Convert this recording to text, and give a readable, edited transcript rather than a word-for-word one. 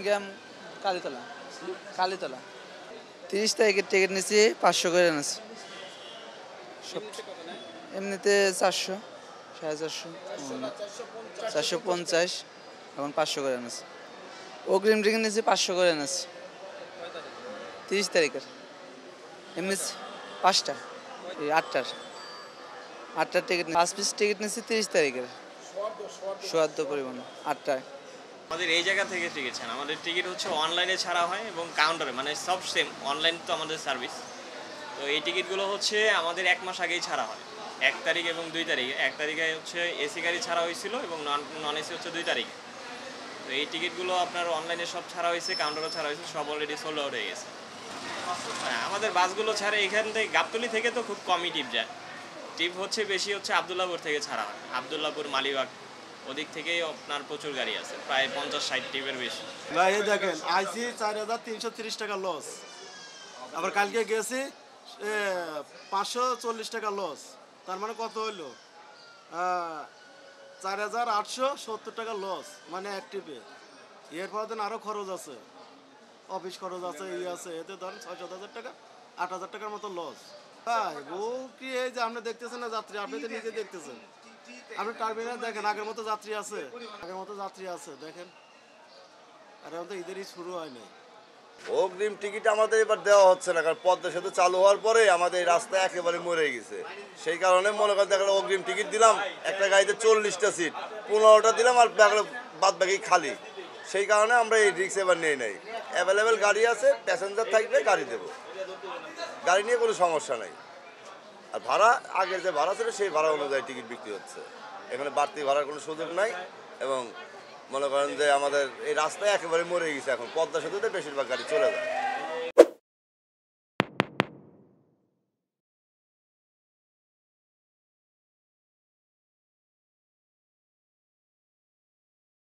গ্রাম কালীতলা কালীতলা 30 তারিখের টিকিট নিয়েছি 500 করে নিয়েছি এমনিতে 400 450 450 এখন 500 করে নিয়েছি অগ্রিম টিকিট নিয়েছি 500 করে নিয়েছি 30 তারিখের এমনি 5টা 8টার টিকিট 5 পিস টিকিট নিয়েছি 30 তারিখের সৌহার্দ্য পরিবহন 8টায় আমাদের এই জায়গা থেকে টিকিট ছাড়া আমাদের টিকিট হচ্ছে অনলাইনে ছাড়া হয় এবং কাউন্টারে মানে সব সেম অনলাইন তো আমাদের সার্ভিস তো এই টিকিটগুলো হচ্ছে আমাদের 1 মাস আগেই ছাড়া হয় 1 তারিখ এবং 2 তারিখে 1 তারিখে হচ্ছে এসি গাড়ি ছাড়া হয়েছিল এবং নন এসি হচ্ছে 2 তারিখে তো এই টিকিটগুলো আপনার অনলাইনে সব ছাড়া হয়েছে কাউন্টারও ছাড়া হয়েছে সব অলরেডি সোল্ড আউট হয়ে গেছে আমাদের বাসগুলো ছাড়ে এখান থেকে গাবতলী থেকে তো খুব কমই টিপ যায় টিপ হচ্ছে বেশি হচ্ছে আবদুল্লাহপুর থেকে ছাড়া হয় আবদুল্লাহপুর মালিবাগ ওদিক থেকেই আপনার প্রচুর গাড়ি আছে প্রায় 50-60 টিপের বেশি ভাই দেখেন আইসি 4330 টাকা লস আবার কালকে গেছি 540 টাকা লস তার মানে কত হইলো 4870 টাকা লস মানে এক টিপে এরপর দেন আরও খরচ আছে অফিস খরচ আছে আছে এতে ধরেন 6-7 টাকা 8,000 টাকার মতো লস ভাই ও কি এই যে আপনি দেখতেছেন না যাত্রী আপনি তো নিজে দেখতেছেন আপনি টার্মিনাল দেখেন আগের মতো যাত্রী আছে দেখেন আর এখন তো ঈদেরই শুরু হয়নি অগ্রিম টিকিট আমাদের এবার দেওয়া হচ্ছে না কারণ পদ্মা সেতু চালু হওয়ার পরে আমাদের এই রাস্তা একেবারে মরে গেছে সেই কারণে মনে করেন দেখা অগ্রিম টিকিট দিলাম একটা গাড়িতে 40টা সিট 15টা দিলাম আর বাদ বাকি খালি সেই কারণে আমরা এই রিক্স এবার নিয়ে নেই অ্যাভেলেবেল গাড়ি আছে প্যাসেঞ্জার থাকবে গাড়ি দেবো গাড়ি নিয়ে কোনো সমস্যা নেই আর ভাড়া আগের যে ভাড়া ছিল সেই ভাড়া অনুযায়ী টিকিট বিক্রি হচ্ছে এখানে বাড়তি ভাড়ার কোনো সুযোগ নাই এবং মনে করেন যে আমাদের এই রাস্তায় একেবারে মরে গেছে এখন পদ্মা সেতুতে বেশিরভাগ গাড়ি চলে যায়